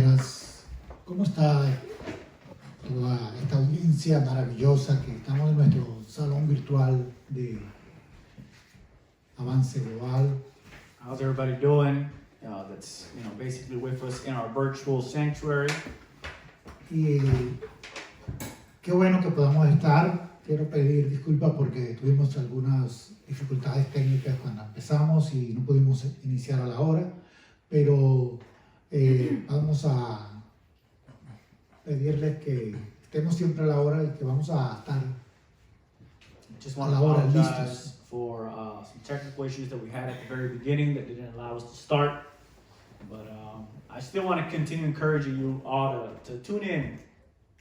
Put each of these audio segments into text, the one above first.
buenas. ¿Cómo está toda esta audiencia maravillosa que estamos en nuestro salón virtual de Avance Global? How's everybody doing? That's basically with us in our virtual sanctuary. Y qué bueno que podamos estar. Quiero pedir disculpas porque tuvimos algunas dificultades técnicas cuando empezamos y no pudimos iniciar a la hora, pero vamos a pedirles que estemos siempre a la hora y que vamos a estar Just a want to la hora apologize listos. for some technical issues that we had at the very beginning that didn't allow us to start. But I still want to continue encouraging you all to tune in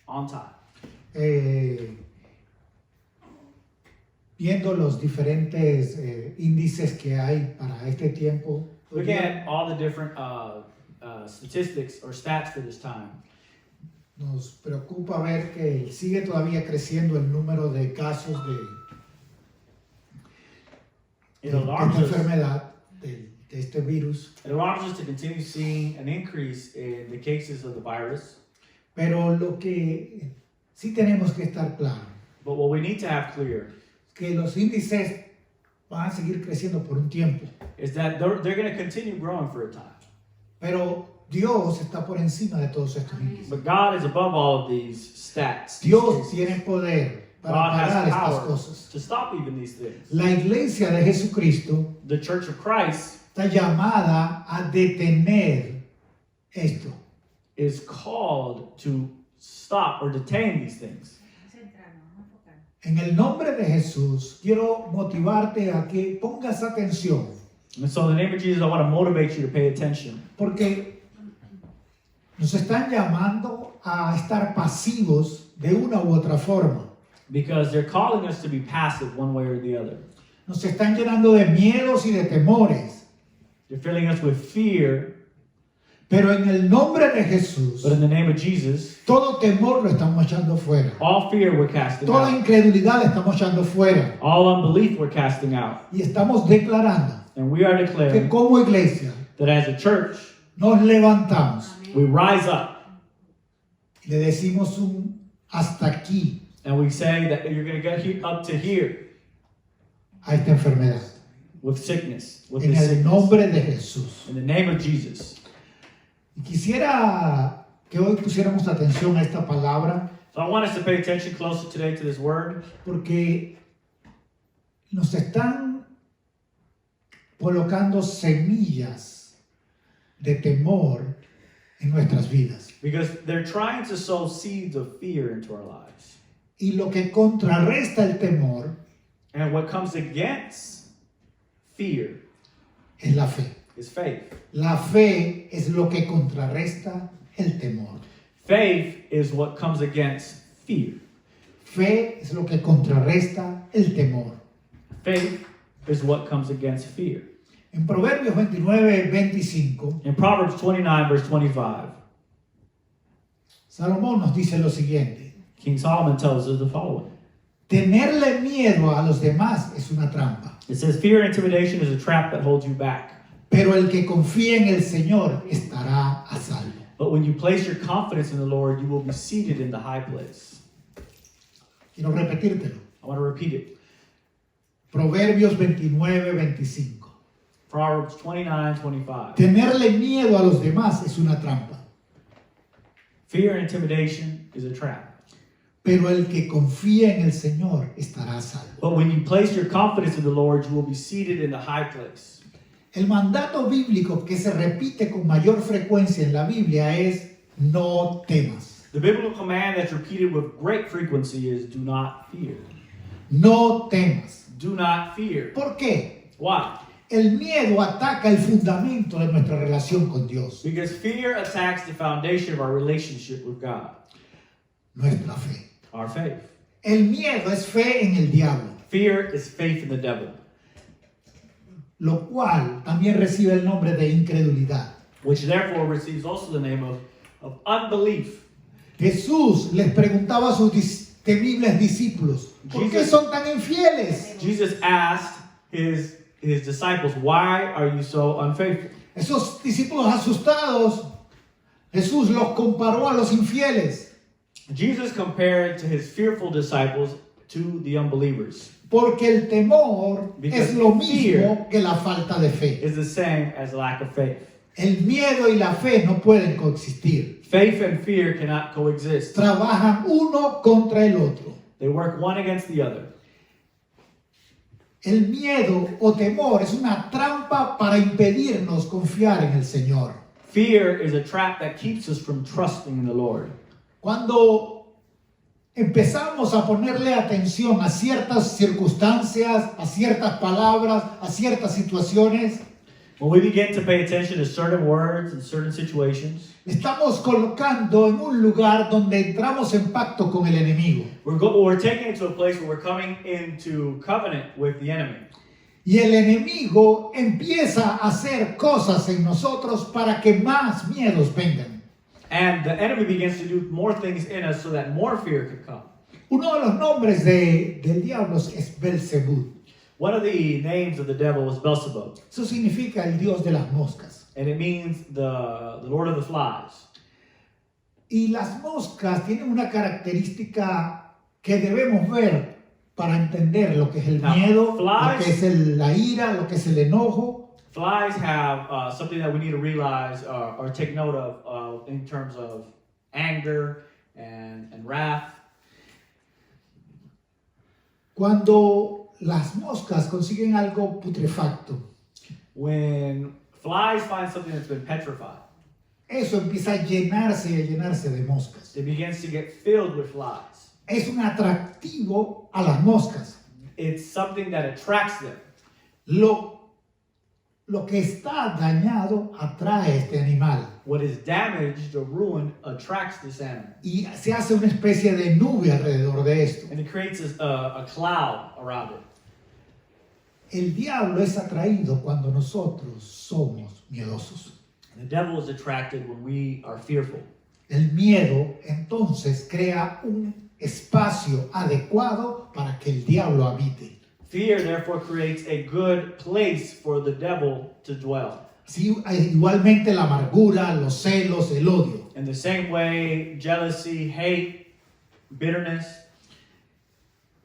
on time. Viendo los diferentes índices que hay para este tiempo, Looking at all the different statistics or stats for this time, nos preocupa ver que sigue todavía creciendo el número de casos de it esta alarms us. enfermedad, de este virus. It alarms us to continue seeing an increase in the cases of the virus. Pero lo que sí tenemos que estar claro, But what we need to have clear que los índices van a seguir creciendo por un tiempo, is that they're going to continue growing for a time. pero Dios está por encima de todos estos índices. But God is above all of these stats. Dios tiene poder para God parar has estas power cosas. to stop even these things. La iglesia de Jesucristo The Church of Christ está llamada a detener esto. is called to stop or detain these things. En el nombre de Jesús, quiero motivarte a que pongas atención, And so in the name of Jesus, I want to motivate you to pay attention. porque nos están llamando a estar pasivos de una u otra forma. Because they're calling us to be passive one way or the other. Nos están llenando de miedos y de temores, They're filling us with fear, pero en el nombre de Jesús, but in the name of Jesus, todo temor lo estamos echando fuera. all fear we're casting Toda out. incredulidad la estamos echando fuera. All unbelief we're casting out. Y estamos declarando And we are que declaring como iglesia that as a church, nos levantamos we rise up y le decimos un hasta aquí and we say that you're going to get up to here a esta enfermedad. with sickness, with En this el sickness. nombre de Jesús. In the name of Jesus. Y quisiera que hoy pusiéramos atención a esta palabra So I want us to pay attention closer today to this word porque nos están colocando semillas de temor en nuestras vidas. because they're trying to sow seeds of fear into our lives. Y lo que contrarresta el temor And what comes against fear es la fe. is faith. La fe es lo que contrarresta el temor. Faith is what comes against fear. Fe es lo que contrarresta el temor. Faith is what comes against fear. En Proverbios 29:25, In Proverbs 29, verse 25, Salomón nos dice lo siguiente: King Solomon tells us the following. tenerle miedo a los demás es una trampa, It says, fear and intimidation is a trap that holds you back. pero el que confía en el Señor estará a salvo. But when you place your confidence in the Lord, you will be seated in the high place. Quiero repetírtelo. I want to repeat it. Proverbios 29:25. Proverbs 29, 25. Tenerle miedo a los demás es una trampa, Fear and intimidation is a trap. pero el que confía en el Señor estará a salvo. But when you place your confidence in the Lord, you will be seated in the high place. El mandato bíblico que se repite con mayor frecuencia en la Biblia es no temas. The biblical command that's repeated with great frequency is do not fear. No temas. Do not fear. ¿Por qué? Why? El miedo ataca el fundamento de nuestra relación con Dios, Because fear attacks the foundation of our relationship with God, nuestra fe. our faith. El miedo es fe en el diablo, Fear is faith in the devil, lo cual también recibe el nombre de incredulidad. which therefore receives also the name of unbelief. Jesús les preguntaba a sus temibles discípulos, ¿por qué son tan infieles? Jesus asked his disciples, why are you so unfaithful? Esos discípulos asustados Jesús los comparó a los infieles, Jesus compared to his fearful disciples to the unbelievers. porque el temor Because es lo fear mismo que la falta de fe. Is the same as lack of faith. El miedo y la fe no pueden coexistir. Faith and fear cannot coexist. Trabajan uno contra el otro. They work one against the other. El miedo o temor es una trampa para impedirnos confiar en el Señor. Fear is a trap that keeps us from trusting in the Lord. Cuando empezamos a ponerle atención a ciertas circunstancias, a ciertas palabras, a ciertas situaciones, When we begin to pay attention to certain words and certain situations, estamos colocando en un lugar donde entramos en pacto con el enemigo. we're taking it to a place where we're coming into covenant with the enemy. Y el enemigo empieza a hacer cosas en nosotros para que más miedos vengan. And the enemy begins to do more things in us so that more fear could come. Uno de los nombres del diablo es Belzebú. One of the names of the devil is Beelzebub, Eso significa el dios de las moscas. and it means the Lord of the Flies. Y las moscas tienen una característica que debemos ver para entender lo que es el Now, miedo, flies- lo que es la ira, lo que es el enojo. Flies have something that we need to realize or take note of in terms of anger and wrath. Cuando las moscas consiguen algo putrefacto, When flies find something that's been petrified, eso empieza a llenarse y a llenarse de moscas. it begins to get filled with flies. Es un atractivo a las moscas. It's something that attracts them. Lo que está dañado atrae a este animal What is damaged or ruined attracts this animal. y se hace una especie de nube alrededor de esto. And it creates a cloud around it. El diablo es atraído cuando nosotros somos miedosos. And the devil is attracted when we are fearful. El miedo entonces crea un espacio adecuado para que el diablo habite. Fear therefore creates a good place for the devil to dwell. Sí, igualmente la amargura, los celos, el odio. In the same way, jealousy, hate, bitterness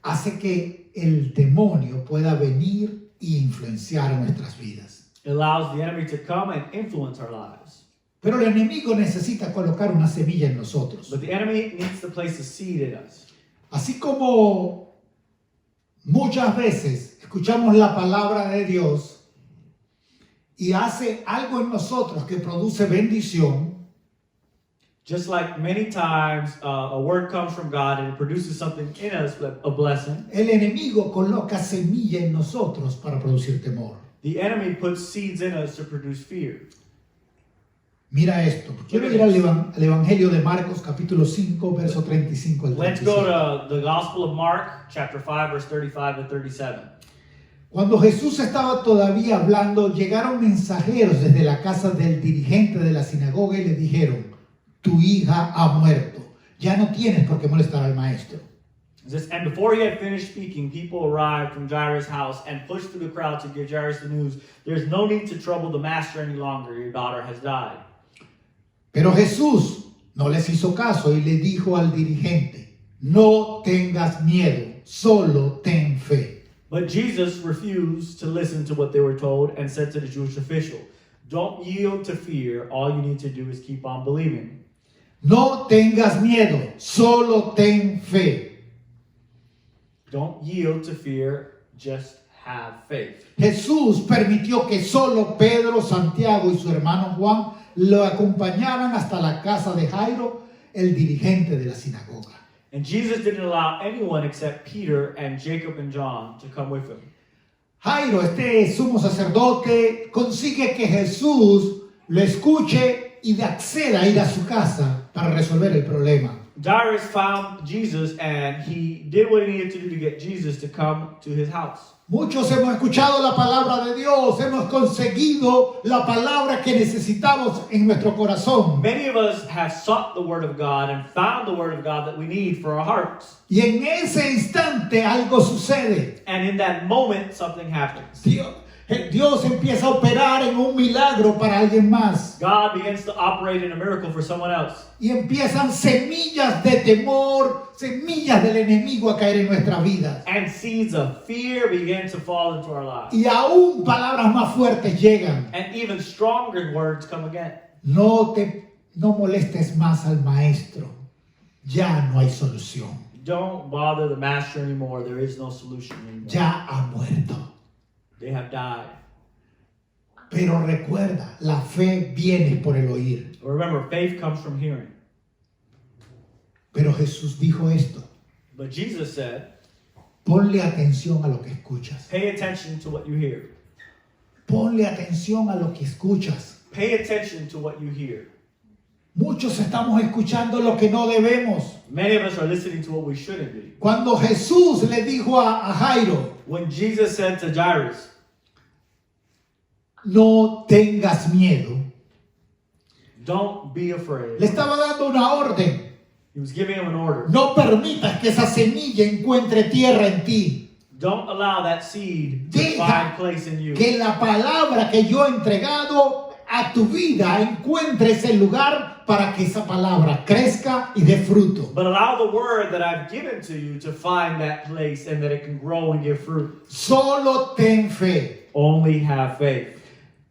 Hace que el demonio pueda venir e influenciar nuestras vidas. allows the enemy to come and influence our lives. Pero el enemigo necesita colocar una semilla en nosotros. But the enemy needs to place a seed in us. Así como muchas veces escuchamos la palabra de Dios y hace algo en nosotros que produce bendición, Just like many times a word comes from God and it produces something in us, a blessing, el enemigo coloca semilla en nosotros para producir temor. the enemy puts seeds in us to produce fear. Mira esto. Quiero ir al Evangelio de Marcos, capítulo 5, verso 35 al Let's go 37. to the Gospel of Mark, chapter 5, verse 35 to 37. Cuando Jesús estaba todavía hablando, llegaron mensajeros desde la casa del dirigente de la sinagoga y le dijeron: tu hija ha muerto, ya no tienes por qué molestar al maestro. And before he had finished speaking, people arrived from Jairus' house and pushed through the crowd to give Jairus the news. There's no need to trouble the master any longer. Your daughter has died. Pero Jesús no les hizo caso y le dijo al dirigente: no tengas miedo, solo ten fe. But Jesus refused to listen to what they were told and said to the Jewish official, don't yield to fear. All you need to do is keep on believing. No tengas miedo, solo ten fe. Don't yield to fear. Just have faith. Jesús permitió que solo Pedro, Santiago y su hermano Juan lo acompañaran hasta la casa de Jairo, el dirigente de la sinagoga. And Jesus didn't allow anyone except Peter and Jacob and John to come with him. Jairo, este sumo sacerdote, consigue que Jesús lo escuche y acceda a ir a su casa para resolver el problema. Jairus found Jesus and he did what he needed to do to get Jesus to come to his house. Muchos hemos escuchado la palabra de Dios, hemos conseguido la palabra que necesitamos en nuestro corazón. Many of us have sought the word of God and found the word of God that we need for our hearts. Y en ese instante algo sucede. And in that moment, something happens. Dios, Dios empieza a operar en un milagro para alguien más. God begins to operate in a miracle for someone else. Y empiezan semillas de temor, semillas del enemigo a caer en nuestra vida. And seeds of fear begin to fall into our lives. Y aún palabras más fuertes llegan. And even stronger words come again. No molestes más al maestro. Ya no hay solución. Don't bother the master anymore. There is no solution anymore. Ya ha muerto. They have died. Pero recuerda, la fe viene por el oír. Remember, faith comes from hearing. Pero Jesús dijo esto. But Jesus said, Ponle atención a lo que escuchas. pay attention to what you hear. Ponle atención a lo que escuchas. Pay attention to what you hear. Muchos estamos escuchando lo que no debemos. Many of us are listening to what we shouldn't be. Cuando Jesús le dijo a Jairo, When Jesus said to Jairus, no tengas miedo, don't be afraid. le estaba dando una orden. He was giving him an order. No permitas que esa semilla encuentre tierra en ti. Don't allow that seed to Deja find place in you. que la palabra que yo he entregado a tu vida encuentre ese lugar para que esa palabra crezca y dé fruto. But allow the word that I've given to you to find that place and that it can grow and give fruit. Solo ten fe. Only have faith.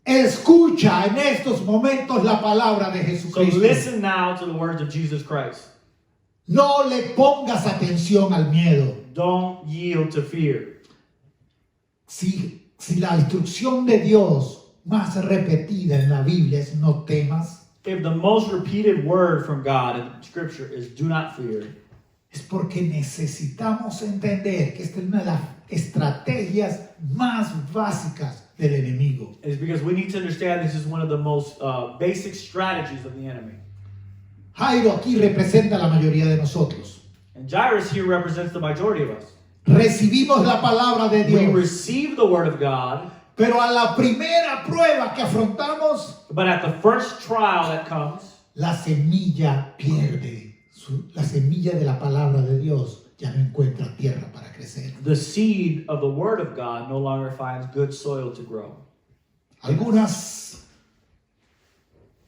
Escucha en estos momentos la palabra de So Jesucristo. listen now to the words of Jesus Christ. No le pongas atención al miedo. Don't yield to fear. Si la instrucción de Dios más repetida en la Biblia es no temas, If the most repeated word from God in Scripture is do not fear, es porque necesitamos entender que esta es una de las estrategias más básicas del enemigo. it's because we need to understand this is one of the most basic strategies of the enemy. Jairo aquí representa a la mayoría de nosotros. And Jairus here represents the majority of us. Recibimos la palabra de We Dios, receive the word of God, pero a la primera prueba que afrontamos, but at the first trial that comes, la semilla pierde. La semilla de la palabra de Dios ya no encuentra tierra para crecer. the seed of the word of God no longer finds good soil to grow. Algunas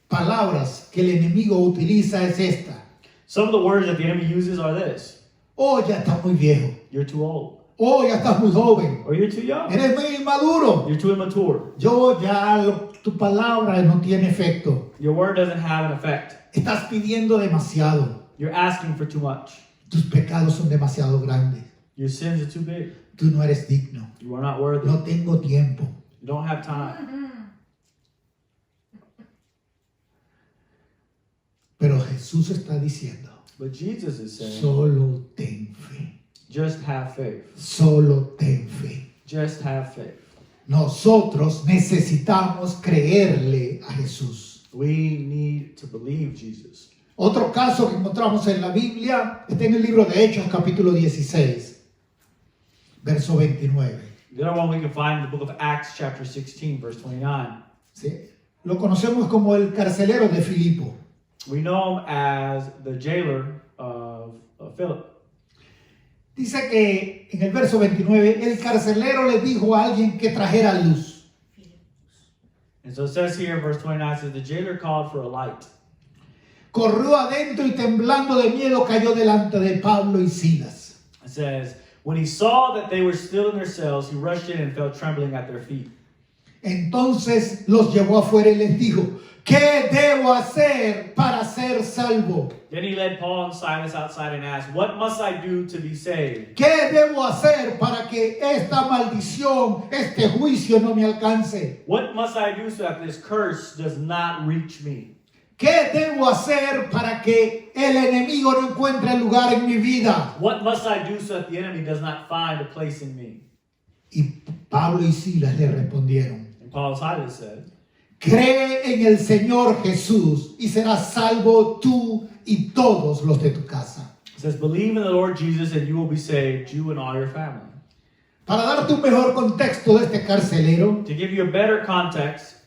palabras que el enemigo utiliza es esta. Some of the words that the enemy uses are this: Oh, ya estás muy viejo. you're too old, Oh, ya estás muy joven. or you're too young, Eres muy inmaduro. you're too immature, Tu palabra no tiene efecto. your word doesn't have an effect, Estás pidiendo demasiado. you're asking for too much, Tus pecados son demasiado grandes. your sins are too big, Tú no eres digno. you are not worthy, No tengo tiempo. you don't have time. Pero Jesús está diciendo, But Jesus is saying, solo ten fe. just have faith, Solo ten fe. just have faith. Nosotros necesitamos creerle a Jesús. We need to believe Jesus. Otro caso que encontramos en la Biblia está en el libro de Hechos, capítulo 16, verso 29. The other one we can find in the book of Acts, chapter 16, verse 29. ¿Sí? Lo conocemos como el carcelero de Filipo. We know him as the jailer of Philip. Dice que en el verso 29, el carcelero le dijo a alguien que trajera luz. And so it says here, verse 29, says, the jailer called for a light. Corrió adentro y temblando de miedo cayó delante de Pablo y Silas. It says, when he saw that they were still in their cells, he rushed in and fell trembling at their feet. Entonces los llevó afuera y les dijo, ¿qué debo hacer para ser salvo? Then he led Paul and Silas outside and asked, what must I do to be saved? ¿Qué debo hacer para que esta maldición, este juicio no me alcance? What must I do so that this curse does not reach me? ¿Qué debo hacer para que el enemigo no encuentre lugar en mi vida? What must I do so that the enemy does not find a place in me? Y Pablo y Silas le respondieron, And Paul and Silas said, cree en el Señor Jesús y serás salvo tú y todos los de tu casa. it says, believe in the Lord Jesus and you will be saved, you and all your family. Para darte un mejor contexto de este carcelero, To give you a better context,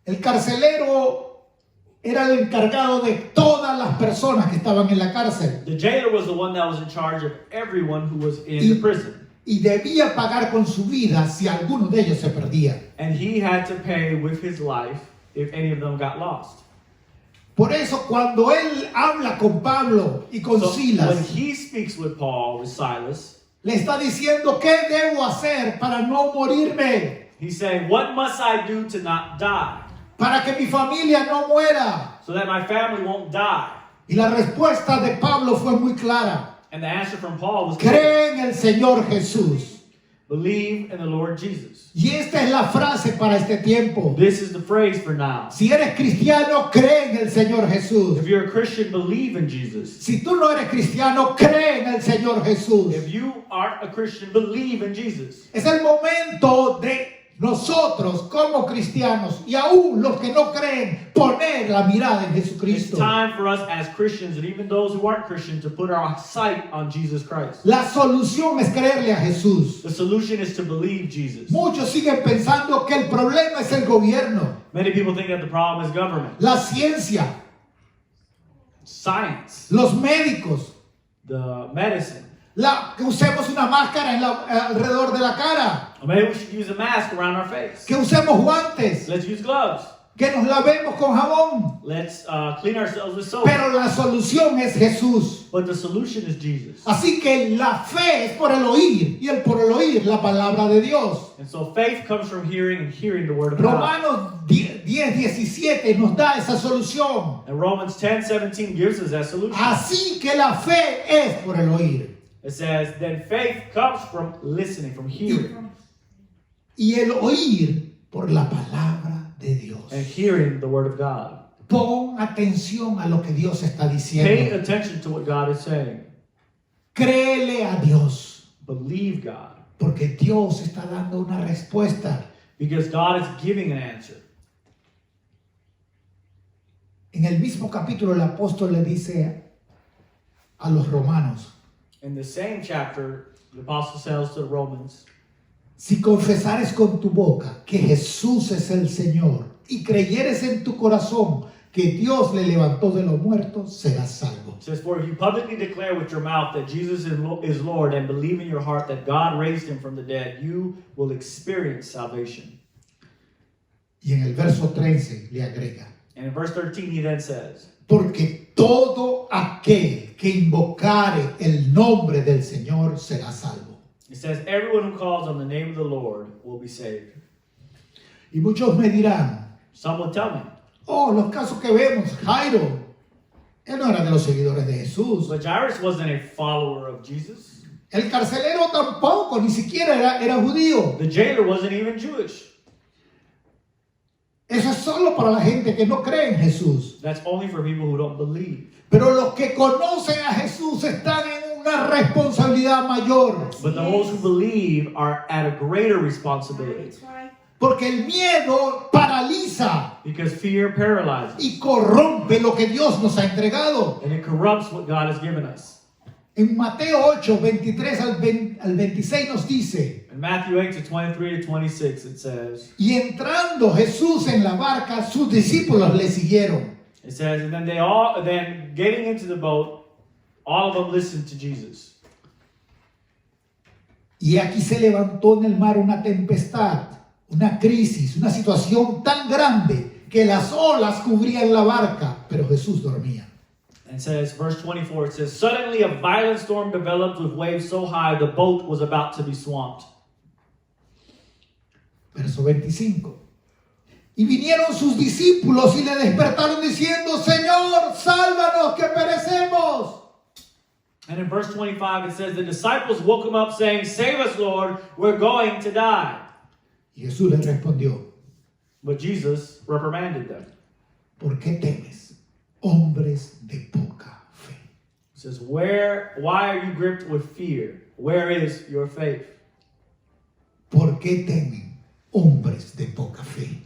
el carcelero era el encargado de todas las personas que estaban en la cárcel. the jailer was the one that was in charge of everyone who was in the prison. y debía pagar con su vida si alguno de ellos se perdía. And he had to pay with his life if any of them got lost. Por eso cuando él habla con Pablo y con So Silas, when he speaks with Paul, with Silas, le está diciendo, ¿qué debo hacer para no morirme? he's saying, what must I do to not die? Para que mi familia no muera. So that my family won't die. Y la respuesta de Pablo fue muy clara. And the answer from Paul was clear. Cree en el Señor Jesús. Believe in the Lord Jesus. Y esta es la frase para este tiempo. This is the phrase for now. Si eres cristiano, cree en el Señor Jesús. If you're a Christian, believe in Jesus. Si tú no eres cristiano, cree en el Señor Jesús. If you aren't a Christian, believe in Jesus. Es el momento de nosotros como cristianos y aún los que no creen poner la mirada en It's Jesucristo. time for us as Christians and even those who aren't Christian to put our sight on Jesus Christ. La solución es creerle a Jesús. The solution is to believe Jesus. Muchos siguen pensando que el problema es el gobierno, Many people think that the problem is government, la ciencia, science, los médicos, the medicine. que usemos una máscara alrededor de la cara, Or maybe we should use a mask around our face. que usemos guantes, Let's use gloves. que nos lavemos con jabón. Let's clean ourselves with soap. Pero la solución es Jesús. But the solution is Jesus. Así que la fe es por el oír y el por el oír la palabra de Dios. And so faith comes from hearing and hearing the word of God. Romanos 10:17 nos da esa solución. And Romans 10:17 gives us that solution. Así que la fe es por el oír. It says, then faith comes from listening, from hearing. Y el oír por la palabra de Dios. And hearing the word of God. Pon atención a lo que Dios está Pay diciendo. attention to what God is saying. Créele a Dios, Believe God. porque Dios está dando una respuesta. Because God is giving an answer. En el mismo capítulo el apóstol le dice a los romanos, In the same chapter, the apostle says to the Romans, si confesares con tu boca que Jesús es el Señor y creyeres en tu corazón que Dios le levantó de los muertos, serás salvo. it says, for if you publicly declare with your mouth that Jesus is Lord and believe in your heart that God raised him from the dead, you will experience salvation. Y en el verso 13 le agrega, And in verse 13, he then says, porque todo aquel que invocare el nombre del Señor será salvo. it says, everyone who calls on the name of the Lord will be saved. Y muchos me dirán, Some will tell me, oh, los casos que vemos, Jairo, él no era de los seguidores de Jesús. but Jairus wasn't a follower of Jesus. El carcelero tampoco, ni siquiera era judío. The jailer wasn't even Jewish. Eso es solo para la gente que no cree en Jesús. That's only for people who don't believe. Pero los que conocen a Jesús están en una responsabilidad mayor. But those who believe are at a greater responsibility. Porque el miedo paraliza Because fear paralyzes. y corrompe lo que Dios nos ha entregado. And it corrupts what God has given us. En Mateo 8, 23 al 26 nos dice, In Matthew 8 to 23 to 26 it says, y entrando Jesús en la barca, sus discípulos le siguieron. it says, and then getting into the boat, all of them listened to Jesus. Y aquí se levantó en el mar una tempestad, una crisis, una situación tan grande que las olas cubrían la barca, pero Jesús dormía. And it says, verse 24, it says, suddenly a violent storm developed with waves so high the boat was about to be swamped. Verso 25. Y vinieron sus discípulos y le despertaron diciendo, Señor, sálvanos que perecemos. And in verse 25 it says, the disciples woke him up saying, save us, Lord, we're going to die. Y Jesús les respondió, But Jesus reprimanded them. ¿por qué temes, hombres de poca fe? It says, why are you gripped with fear? Where is your faith? ¿Por qué temen, hombres de poca fe?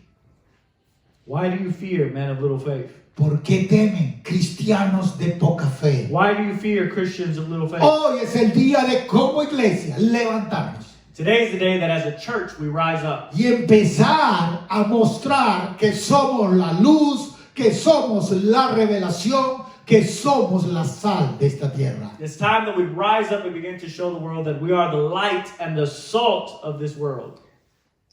Why do you fear, men of little faith? ¿Por qué temen, cristianos de poca fe? Why do you fear, Christians of little faith? Hoy es el día de como iglesia levantarnos Today is the day that as a church we rise up y empezar a mostrar que somos la luz, que somos la revelación, que somos la sal de esta tierra. It's time that we rise up and begin to show the world that we are the light and the salt of this world.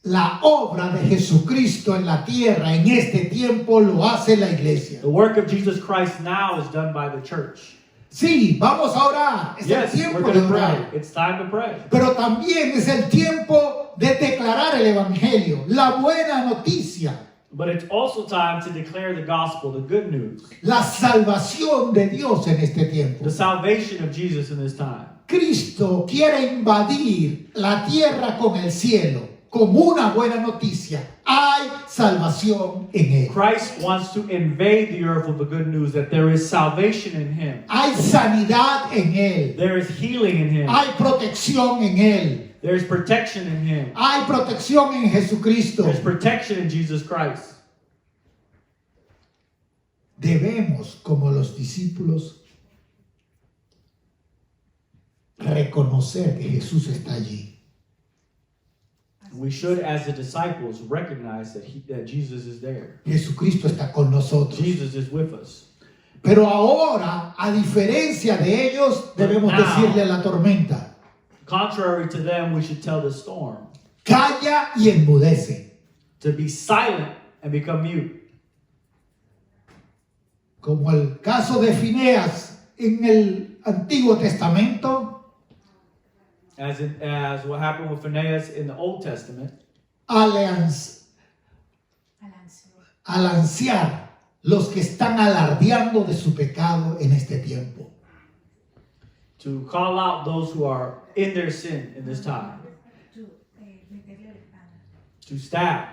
La obra de Jesucristo en la tierra en este tiempo lo hace la iglesia. The work of Jesus Christ now is done by the church. Sí, vamos a orar. Es Yes, el we're tiempo going de to pray. orar. It's time to pray. Pero también es el tiempo de declarar el evangelio, la buena noticia, But it's also time to declare the gospel, the good news, la salvación de Dios en este tiempo. the salvation of Jesus in this time. Cristo quiere invadir la tierra con el cielo como una buena noticia. Hay salvación en él. Christ wants to invade the earth with the good news that there is salvation in him. Hay sanidad en él. There is healing in him. Hay protección en él. There is protection in him. Hay protección en Jesucristo. There's protection in Jesus Christ. Debemos, como los discípulos, reconocer que Jesús está allí. We should, as the disciples, recognize that Jesus is there. Jesucristo está con nosotros. Jesus is with us. Pero ahora, a diferencia de ellos, debemos Now, decirle a la tormenta, Contrary to them, we should tell the storm calla y enmudece. to be silent and become mute. Como el caso de Fineas en el Antiguo Testamento, As what happened with Phinehas in the Old Testament, al anciar los que están alardeando de su pecado en este tiempo. to call out those who are in their sin in this time, to stab.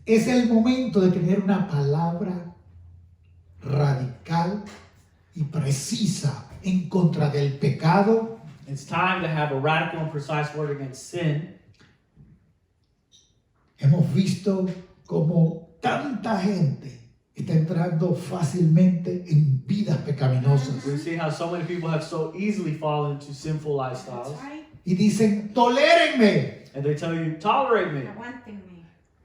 Es el momento de tener una palabra radical y precisa en contra del pecado. It's time to have a radical and precise word against sin. Hemos visto como tanta gente está entrando fácilmente en vidas pecaminosas We see how so many people have so easily fallen into sinful lifestyles. y dicen, tolérenme, And they tell you, tolerate me.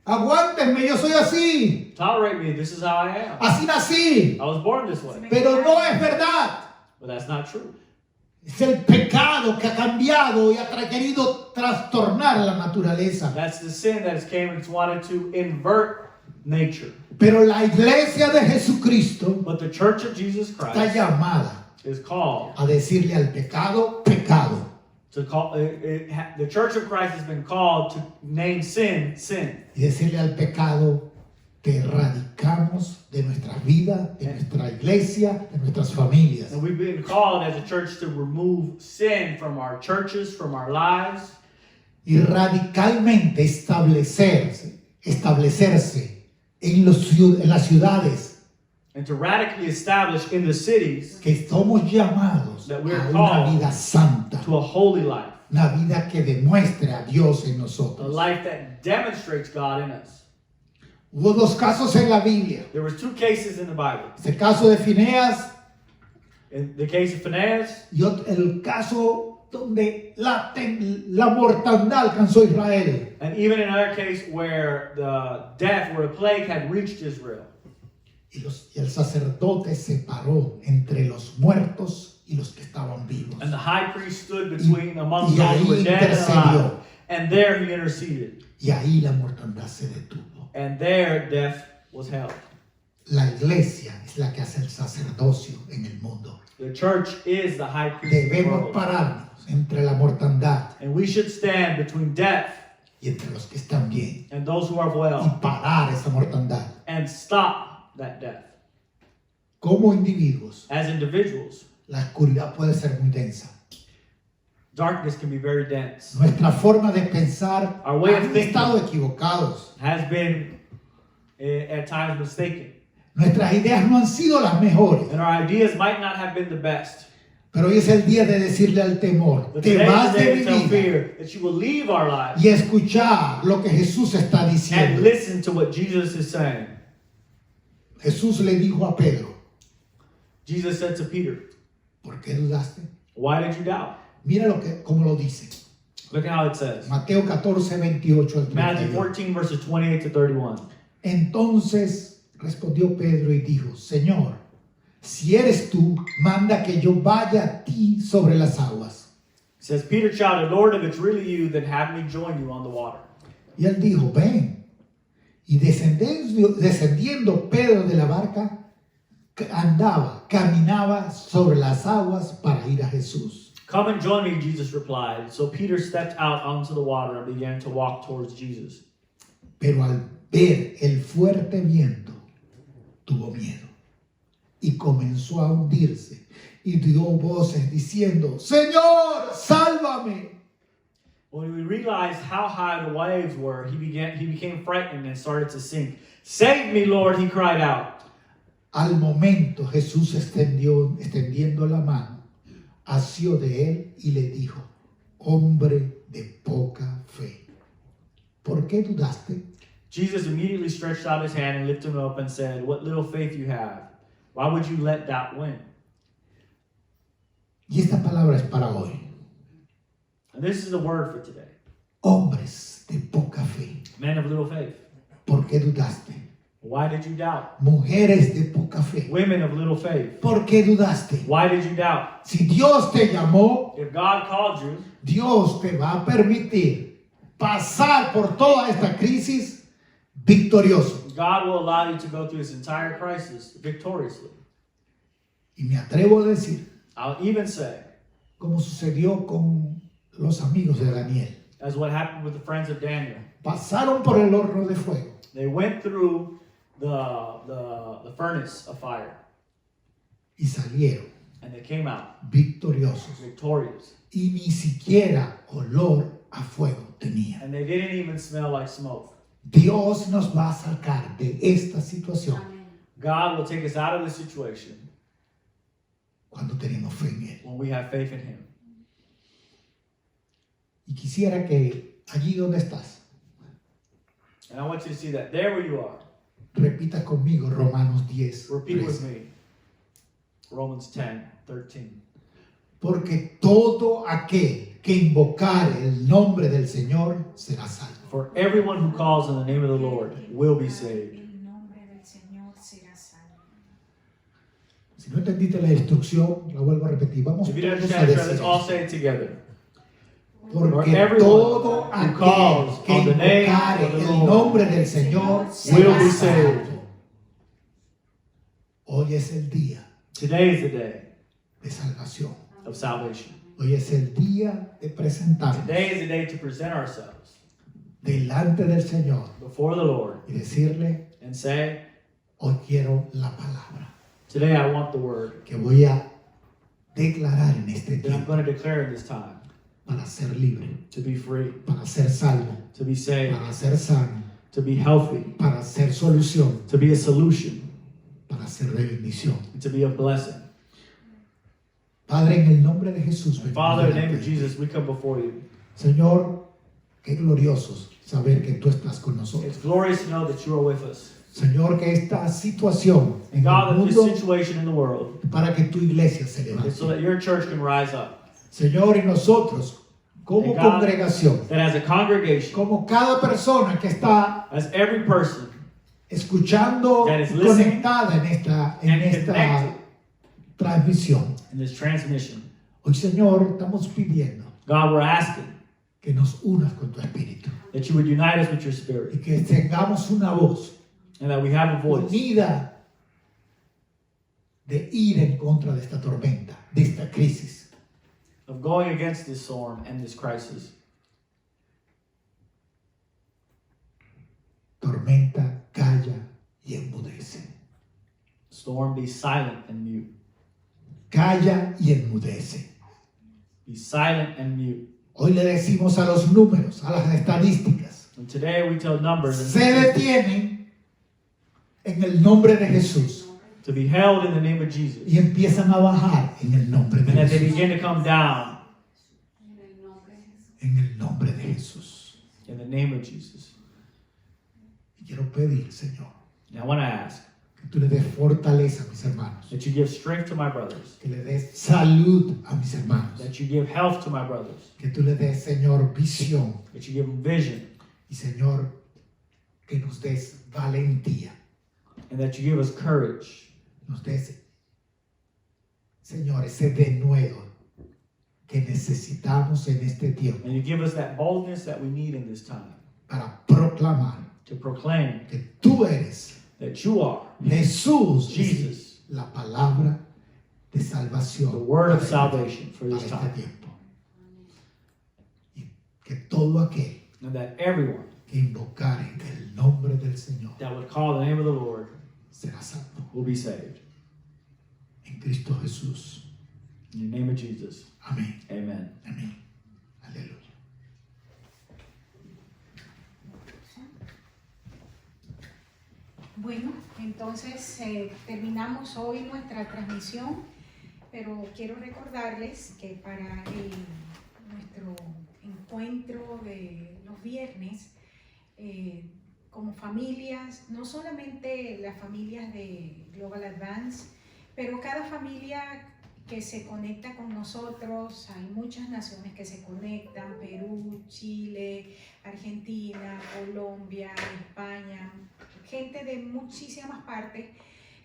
aguántenme, yo soy así, Tolerate me. This is how I am. así nací, I was born this way. pero no es verdad. But that's not true. Es el pecado que ha cambiado y ha querido trastornar la naturaleza. That's the sin that has came and it's wanted to invert nature. Pero la iglesia de Jesucristo But the church of Jesus está Christ llamada is called a decirle al pecado, pecado. to call. The church of Christ has been called to name sin, sin. Y decirle al pecado, te erradicamos de nuestra vida, de nuestra iglesia, de nuestras familias. And we've been called as a church to remove sin from our churches, from our lives, Y radicalmente establecerse en las ciudades and to radically establish in the cities que somos llamados That we are a una called vida santa, to a holy life, una vida que demuestre a Dios en a nosotros. life that demonstrates God in us. Hubo dos casos en la Biblia. There was two cases in the Bible. El caso de Fineas In the case of Phinehas, y el caso donde la mortandad alcanzó a Israel. and even in our case where the death, where a plague had reached Israel. Y el sacerdote se paró entre los muertos y los que estaban vivos. And the high priest stood between among y those who were ahí dead and intercedió. alive. And there he interceded. Y ahí la mortandad se detuvo. And there death was held. La iglesia es la que hace el sacerdocio en el mundo. The church is the high priest of the Debemos world. pararnos entre la mortandad And we should stand between death y entre los que están bien and those who are y well parar esa mortandad. and stop that death. Como individuos, As individuals, la oscuridad puede ser muy densa. darkness can be very dense. Nuestra forma de pensar Our way of han thinking. estado equivocados. Has been at times mistaken. Nuestras ideas no han sido las mejores. And our ideas might not have been the best. Pero hoy es el día de decirle al temor, But te today vas is the de day mi to tell vida fear that you will leave our lives y escuchar lo que Jesús está and diciendo. listen to what Jesus is saying. Jesús le dijo a Pedro, Jesus said to Peter, ¿por qué dudaste? why did you doubt? Mira como lo dice. Look at how it says. Mateo 14, 28 al Matthew 31. 14 verses 28 to 31. Entonces Respondió Pedro y dijo, Señor, si eres tú, manda que yo vaya a ti sobre las aguas. It says, Peter shouted, Lord, if it's really you, then have me join you on the water. Y él dijo, ven. Y descendiendo Pedro de la barca, caminaba sobre las aguas para ir a Jesús. Come and join me, Jesus replied. So Peter stepped out onto the water and began to walk towards Jesus. Pero al ver el fuerte viento, tuvo miedo y comenzó a hundirse y dio voces diciendo, Señor, sálvame. When we realized how high the waves were, he became frightened and started to sink. Save me, Lord, he cried out. Al momento Jesús extendiendo la mano, asió de él y le dijo, hombre de poca fe, ¿por qué dudaste? Jesus immediately stretched out his hand and lifted him up and said, what little faith you have. Why would you let that win? Y esta palabra es para hoy. And this is the word for today. Hombres de poca fe, Men of little faith. ¿por qué dudaste? Why did you doubt? Mujeres de poca fe, Women of little faith. ¿por qué dudaste? Why did you doubt? Si Dios te llamó, If God called you, Dios te va a permitir pasar por toda esta crisis victorioso. God will allow you to go through this entire crisis victoriously. Y me atrevo a decir, I'll even say, como sucedió con los amigos de Daniel. as what happened with the friends of Daniel. Pasaron por el horno de fuego. They went through the furnace of fire, Y salieron and they came out victoriosos. victorious. Y ni siquiera olor a fuego tenían. And they didn't even smell like smoke. Dios nos va a sacar de esta situación God will take us out of this situation cuando tenemos fe en Él. when we have faith in Him. Y quisiera que allí donde estás, And I want you to see that there where you are. repita conmigo Romanos 10. Repeat with 13. me. Romans 10:13. Porque todo aquel que invocare el nombre del Señor será salvo. For everyone who calls on the name of the Lord will be saved. El nombre del Señor será salvo. Si no entendiste la instrucción, la vuelvo a repetir. Vamos If you don't todos a understand, decir let's all esto. say it together. Porque everyone todo who aquel calls que on the name invocare of the el Lord nombre del Señor will será be salvo. saved. Hoy es el día Today is the day de salvación. of salvation. Hoy es el día de presentarnos Today is the day to present ourselves delante del Señor before the Lord y decirle, and say, hoy quiero la palabra today I want the word que voy a declarar en este that I'm tiempo going to declare in this time para ser libre, to be free, para ser salvo, to be saved, para ser sano, to be healthy, para ser solución, to be a solution, para ser de bendición. and to be a blessing. Padre, en el nombre de Jesús, venimos Father, in the name delante of de ti. Jesus, we come before you. Señor, qué gloriosos saber que tú estás con nosotros. It's glorious to know that you are with us. Señor, que esta situación en And God, el that this mundo situation in the world para que tu iglesia se is levante. so that your church can rise up. Señor, y nosotros, como And God- congregación, That as a congregation, como cada persona que está as every person escuchando That is y listening conectada en esta and connected transmisión. in this transmission, Hoy, Señor, estamos pidiendo God, we're asking que nos unas con tu espíritu that you would unite us with your y spirit que tengamos una voz and that we have a voice unida de ir en contra de esta tormenta, de esta crisis. of going against this storm and this crisis. Tormenta calla y enmudece. Storm, be silent and mute. Calla y enmudece. Be silent and mute. Hoy le decimos a los números, a las estadísticas, And today we tell numbers and se detienen en el nombre de Jesús to be held in the name of Jesus. y empiezan a bajar en el nombre de And that they Jesús. begin to come down En el nombre de Jesús. in the name of Jesus. Y quiero pedir, Señor, And I want to ask que tú le des fortaleza a mis hermanos, that you give strength to my brothers, que le des salud a mis hermanos, that you give health to my brothers, que tú le des, Señor, visión that you give them vision, y, Señor, que nos des valentía and that you give us courage. Nos des, Señor, ese denuedo que necesitamos en este tiempo And you give us that boldness that we need in this time para proclamar to proclaim que tú eres that you are Jesús, Jesus, la palabra de the salvación word of para salvation for this este time. tiempo. Y que todo aquel And that everyone que invocare el nombre del Señor that would call the name of the Lord será salvo will be saved. en Cristo Jesús. In the name of Jesus. Amén. Amen. Amén. Aleluya. Bueno, entonces terminamos hoy nuestra transmisión, pero quiero recordarles que para nuestro encuentro de los viernes, como familias, no solamente las familias de Global Advance, pero cada familia que se conecta con nosotros, hay muchas naciones que se conectan, Perú, Chile, Argentina, Colombia, España, gente de muchísimas partes.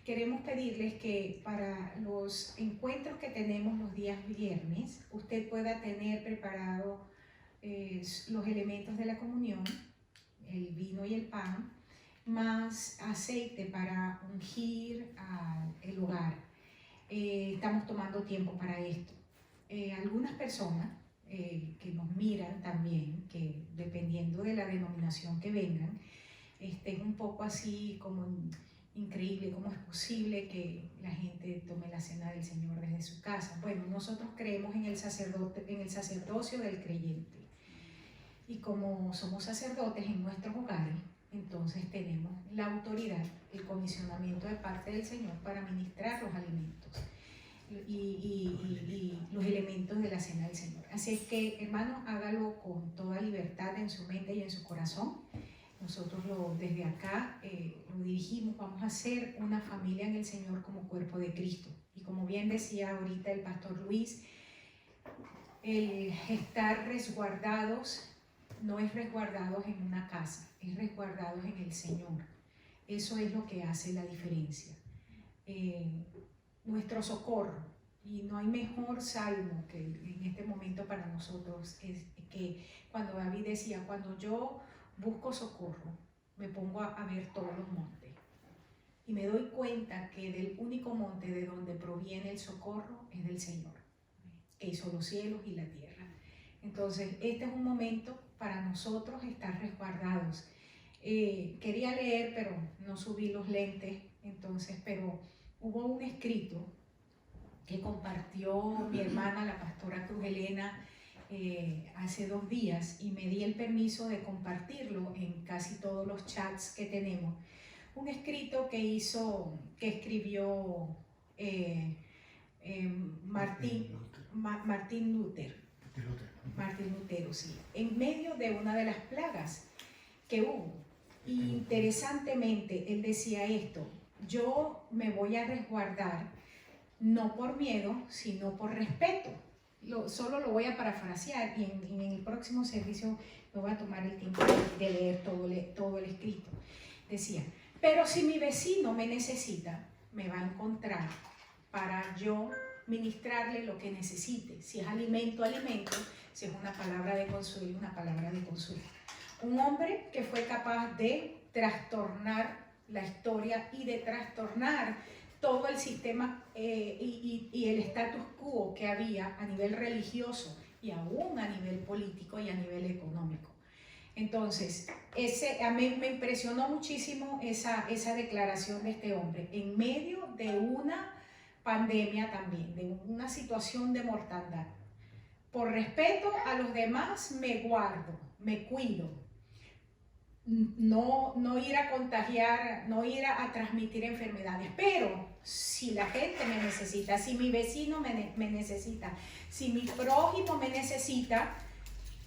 Queremos pedirles que para los encuentros que tenemos los días viernes, usted pueda tener preparado los elementos de la comunión, el vino y el pan, más aceite para ungir el hogar. Estamos tomando tiempo para esto. Algunas personas que nos miran también, que dependiendo de la denominación que vengan, es un poco así como increíble, cómo es posible que la gente tome la cena del Señor desde su casa. Bueno, nosotros creemos en el sacerdocio del creyente, y como somos sacerdotes en nuestros hogares, entonces tenemos la autoridad, el comisionamiento de parte del Señor para ministrar los alimentos y los elementos de la cena del Señor. Así es que, hermanos, hágalo con toda libertad en su mente y en su corazón. Nosotros desde acá lo dirigimos. Vamos a ser una familia en el Señor como cuerpo de Cristo. Y como bien decía ahorita el pastor Luis, el estar resguardados no es resguardados en una casa, es resguardados en el Señor. Eso es lo que hace la diferencia. Nuestro socorro, y no hay mejor salmo que en este momento para nosotros, es que cuando David decía, cuando yo busco socorro, me pongo a ver todos los montes y me doy cuenta que del único monte de donde proviene el socorro es del Señor, que hizo los cielos y la tierra. Entonces, este es un momento para nosotros estar resguardados. Quería leer, pero no subí los lentes, entonces, pero hubo un escrito que compartió mi hermana, la pastora Cruz Helena, hace 2 días, y me di el permiso de compartirlo en casi todos los chats que tenemos. Un escrito que escribió Martín Lutero, sí, en medio de una de las plagas que hubo. Interesantemente, él decía esto: yo me voy a resguardar no por miedo, sino por respeto. Solo lo voy a parafrasear, y en el próximo servicio me voy a tomar el tiempo de leer todo el escrito. Decía, pero si mi vecino me necesita, me va a encontrar para yo ministrarle lo que necesite. Si es alimento, si es una palabra de consuelo, una palabra de consuelo. Un hombre que fue capaz de trastornar la historia y de trastornar todo el sistema y el status quo que había a nivel religioso y aún a nivel político y a nivel económico. Entonces, a mí me impresionó muchísimo esa declaración de este hombre en medio de una pandemia también, de una situación de mortandad. Por respeto a los demás me guardo, me cuido. No ir a contagiar, no ir a transmitir enfermedades, pero si la gente me necesita, si mi vecino me necesita, si mi prójimo me necesita,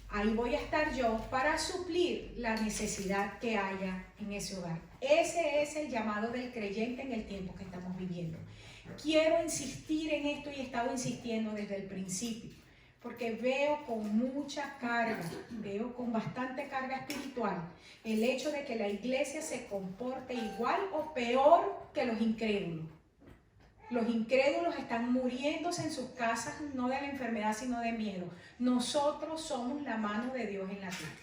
ahí voy a estar yo para suplir la necesidad que haya en ese hogar. Ese es el llamado del creyente en el tiempo que estamos viviendo. Quiero insistir en esto y he estado insistiendo desde el principio. porque veo con mucha carga, veo con bastante carga espiritual el hecho de que la iglesia se comporte igual o peor que los incrédulos. Los incrédulos están muriéndose en sus casas, no de la enfermedad, sino de miedo. Nosotros somos la mano de Dios en la tierra.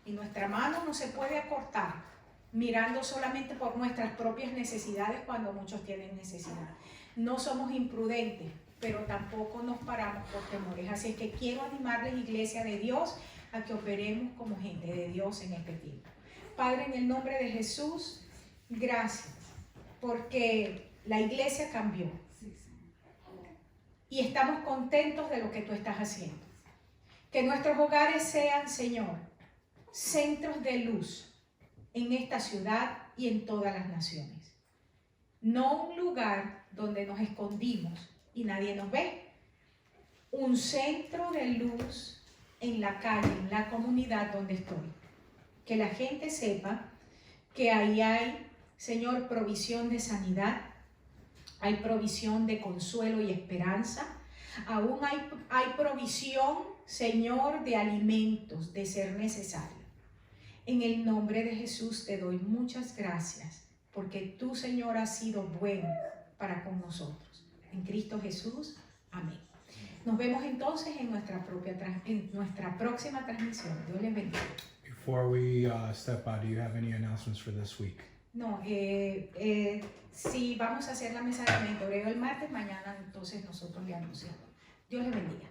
Y nuestra mano no se puede acortar mirando solamente por nuestras propias necesidades cuando muchos tienen necesidad. No somos imprudentes, pero tampoco nos paramos por temores. Así es que quiero animarles, iglesia de Dios, a que operemos como gente de Dios en este tiempo. Padre, en el nombre de Jesús, gracias, porque la iglesia cambió. Y estamos contentos de lo que tú estás haciendo. Que nuestros hogares sean, Señor, centros de luz en esta ciudad y en todas las naciones. No un lugar donde nos escondimos y nadie nos ve. Un centro de luz en la calle, en la comunidad donde estoy. Que la gente sepa que ahí hay, Señor, provisión de sanidad, hay provisión de consuelo y esperanza, aún hay provisión, Señor, de alimentos, de ser necesario. En el nombre de Jesús te doy muchas gracias, porque tú, Señor, has sido bueno para con nosotros. En Cristo Jesús, amén. Nos vemos entonces en nuestra próxima transmisión. Dios les bendiga. Before we step out, do you have any announcements for this week? No, si vamos a hacer la mesa de mentoreo el martes, mañana entonces nosotros le anunciamos. Dios les bendiga.